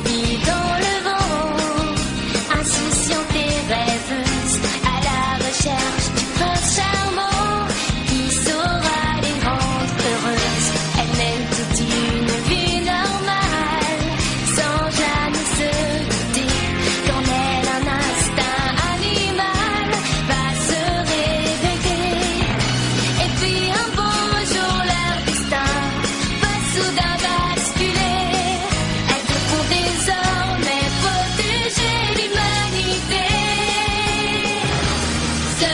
filles dans le vent, insouciantes et rêveuses, à la recherche du prince charmant qui saura les rendre heureuses. Elles mènent toute une vie normale, sans jamais se douter qu'en elles un instinct animal va se réveiller. Et puis un beau jour leur destin va soudain basculer. Elles devront désormais protéger l'humanité. Ce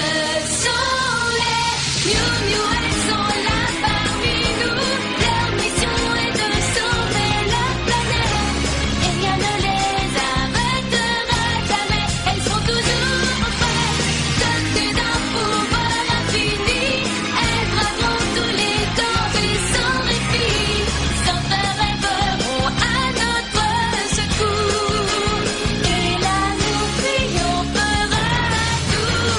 sont les Miou Miou, elles sont là parmi nous. Leur mission est de sauver la planète et rien ne les arrêtera jamais. Elles sont toujours prêtes, dotées d'un pouvoir infini. Elles braveront tous les dangers sans répit. Sans peur, elles voleront à notre secours. Et là, nous triomphera toujours.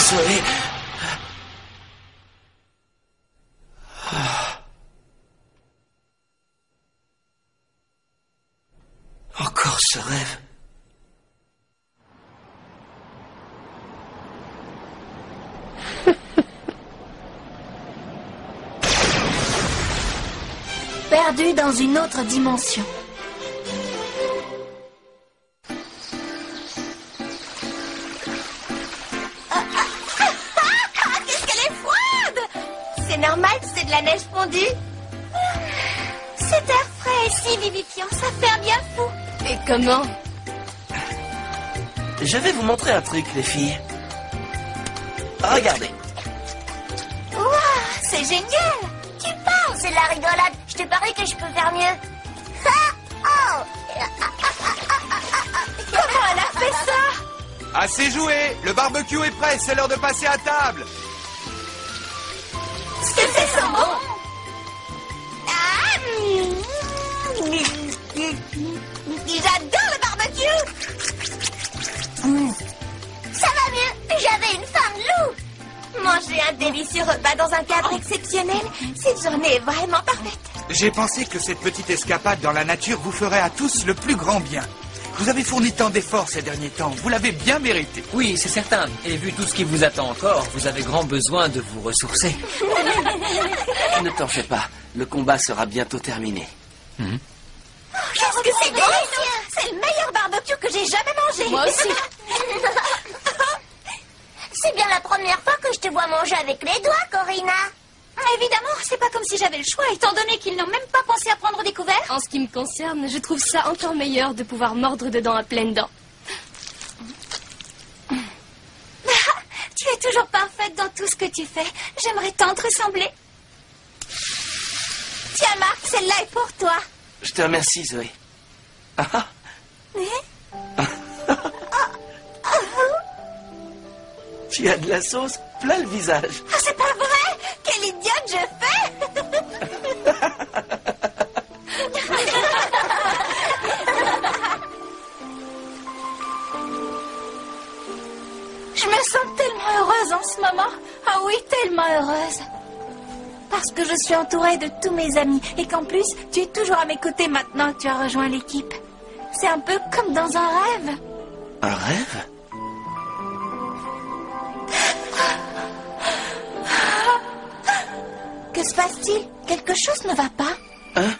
Zoé. Encore ce rêve. Perdu dans une autre dimension. Qu'est-ce qu'elle est froide! C'est normal, c'est de la neige fondue. Cet air frais et si vivifiant, ça fait un bien fou. Et comment? Je vais vous montrer un truc, les filles. Regardez. Waouh, c'est génial! Tu parles, c'est de la rigolade. Je te parie que je peux faire mieux. Oh! Comment elle a fait ça? Assez joué, le barbecue est prêt, c'est l'heure de passer à table. Que c'est sent bon! J'adore le barbecue! Ça va mieux, j'avais une faim de loup! Manger un délicieux repas dans un cadre exceptionnel, cette journée est vraiment parfaite. J'ai pensé que cette petite escapade dans la nature vous ferait à tous le plus grand bien. Vous avez fourni tant d'efforts ces derniers temps, vous l'avez bien mérité. Oui, c'est certain. Et vu tout ce qui vous attend encore, vous avez grand besoin de vous ressourcer. Ne t'en fais pas, le combat sera bientôt terminé. Qu'est-ce que c'est délicieux! C'est le meilleur barbecue que j'ai jamais mangé! Moi aussi. C'est bien la première fois que je te vois manger avec les doigts, Corinna. Évidemment, c'est pas comme si j'avais le choix, étant donné qu'ils n'ont même pas pensé à prendre des couverts. En ce qui me concerne, je trouve ça encore meilleur de pouvoir mordre dedans à pleines dents. Tu es toujours parfaite dans tout ce que tu fais. J'aimerais tant te ressembler. Tiens, Marc, celle-là est pour toi. Je te remercie, Zoé. Ah, tu as de la sauce plein le visage. Ah, c'est pas vrai? Quelle idiote je fais! Je me sens tellement heureuse en ce moment. Ah oui, tellement heureuse. Parce que je suis entourée de tous mes amis et qu'en plus, tu es toujours à mes côtés maintenant que tu as rejoint l'équipe. C'est un peu comme dans un rêve. Un rêve? Que se passe-t-il? Quelque chose ne va pas? Hein?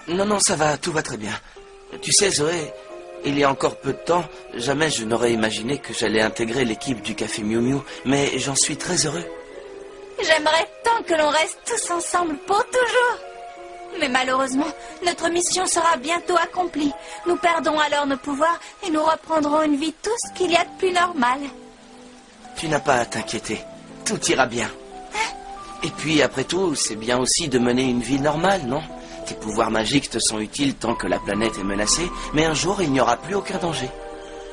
Non, ça va, tout va très bien. Tu sais, Zoé, il y a encore peu de temps, jamais je n'aurais imaginé que j'allais intégrer l'équipe du Café Miou Miou, mais j'en suis très heureux. J'aimerais tant que l'on reste tous ensemble pour toujours. Mais malheureusement, notre mission sera bientôt accomplie. Nous perdons alors nos pouvoirs et nous reprendrons une vie tout ce qu'il y a de plus normal. Tu n'as pas à t'inquiéter, tout ira bien. Et puis, après tout, c'est bien aussi de mener une vie normale, non? Tes pouvoirs magiques te sont utiles tant que la planète est menacée, mais un jour, il n'y aura plus aucun danger.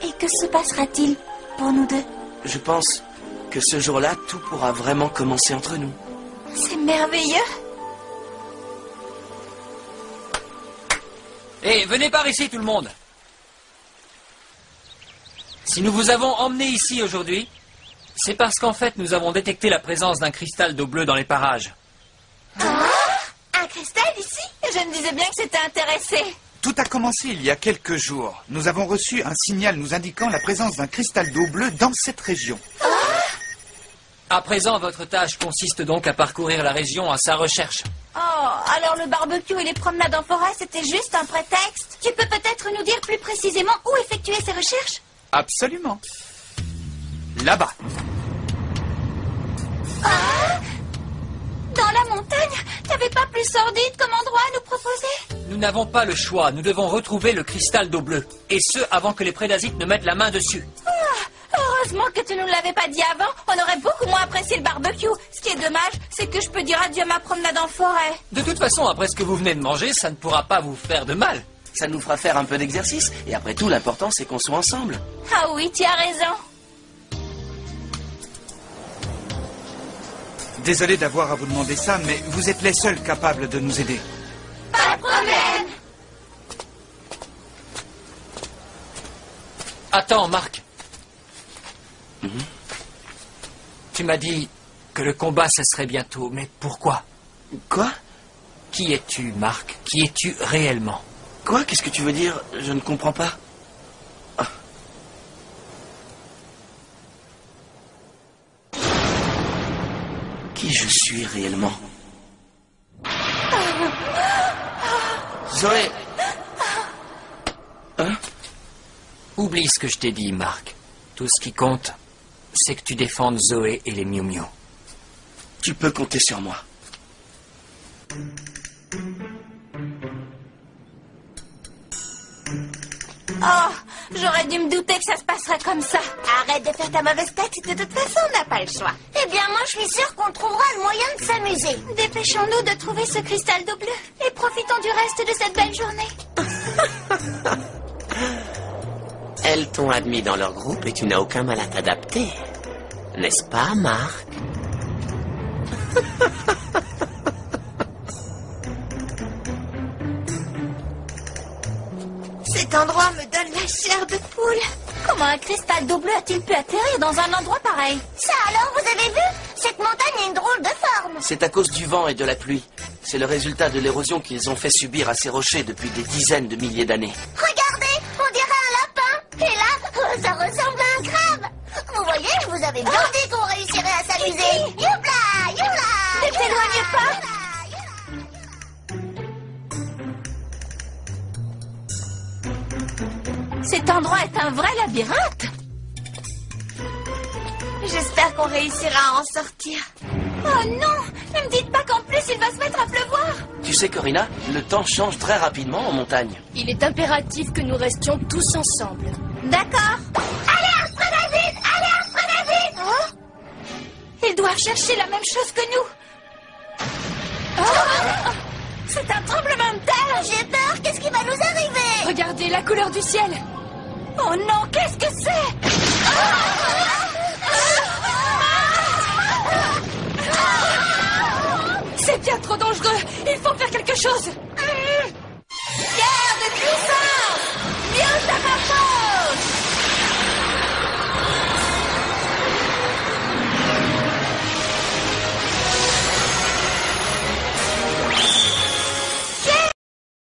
Et que se passera-t-il pour nous deux? Je pense que ce jour-là, tout pourra vraiment commencer entre nous. C'est merveilleux. Hé, venez par ici tout le monde. Si nous vous avons emmené ici aujourd'hui, c'est parce qu'en fait nous avons détecté la présence d'un cristal d'eau bleue dans les parages. Un cristal ici? Je me disais bien que c'était intéressé. Tout a commencé il y a quelques jours. Nous avons reçu un signal nous indiquant la présence d'un cristal d'eau bleue dans cette région. À présent, votre tâche consiste donc à parcourir la région à sa recherche. Oh, alors le barbecue et les promenades en forêt, c'était juste un prétexte? Tu peux peut-être nous dire plus précisément où effectuer ces recherches? Absolument. Là-bas. Dans la montagne? T'avais pas plus sordide comme endroit à nous proposer? Nous n'avons pas le choix, nous devons retrouver le cristal d'eau bleue. Et ce, avant que les prédasites ne mettent la main dessus. Heureusement que tu ne nous l'avais pas dit avant, on aurait beaucoup moins apprécié le barbecue. Ce qui est dommage, c'est que je peux dire adieu à ma promenade en forêt. De toute façon, après ce que vous venez de manger, ça ne pourra pas vous faire de mal. Ça nous fera faire un peu d'exercice. Et après tout, l'important, c'est qu'on soit ensemble. Ah oui, tu as raison. Désolé d'avoir à vous demander ça, mais vous êtes les seuls capables de nous aider. Pas de problème. Attends, Marc. Tu m'as dit que le combat cesserait bientôt, mais pourquoi? Quoi? Qui es-tu, Marc? Qui es-tu réellement? Quoi? Qu'est-ce que tu veux dire? Je ne comprends pas. Ah. Qui je suis réellement? Zoé! Hein? Oublie ce que je t'ai dit, Marc. Tout ce qui compte, c'est que tu défendes Zoé et les Miu Miu. Tu peux compter sur moi. Oh, j'aurais dû me douter que ça se passerait comme ça. Arrête de faire ta mauvaise tête, de toute façon, on n'a pas le choix. Eh bien, moi, je suis sûre qu'on trouvera le moyen de s'amuser. Dépêchons-nous de trouver ce cristal d'eau bleue et profitons du reste de cette belle journée. Elles t'ont admis dans leur groupe et tu n'as aucun mal à t'adapter. N'est-ce pas, Marc? Cet endroit me donne la chair de poule. Comment un cristal d'eau bleue a-t-il pu atterrir dans un endroit pareil? Ça alors, vous avez vu? Cette montagne a une drôle de forme. C'est à cause du vent et de la pluie. C'est le résultat de l'érosion qu'ils ont fait subir à ces rochers depuis des dizaines de milliers d'années. Regardez, on dirait un lapin. Et là, ça ressemble à un crabe. Vous voyez, je vous avais bien dit qu'on réussirait à s'amuser. Youpla, youpla. Ne t'éloigne pas. Cet endroit est un vrai labyrinthe. J'espère qu'on réussira à en sortir. Oh non! Ne me dites pas qu'en plus il va se mettre à pleuvoir. Tu sais, Corinna, le temps change très rapidement en montagne. Il est impératif que nous restions tous ensemble. D'accord. Alerte, prédasite! Alerte, prédasite! Oh? Ils doivent chercher la même chose que nous. Oh! C'est un tremblement de terre. J'ai peur, qu'est-ce qui va nous arriver? Regardez la couleur du ciel. Oh non, qu'est-ce que c'est? C'est bien trop dangereux. Il faut faire quelque chose.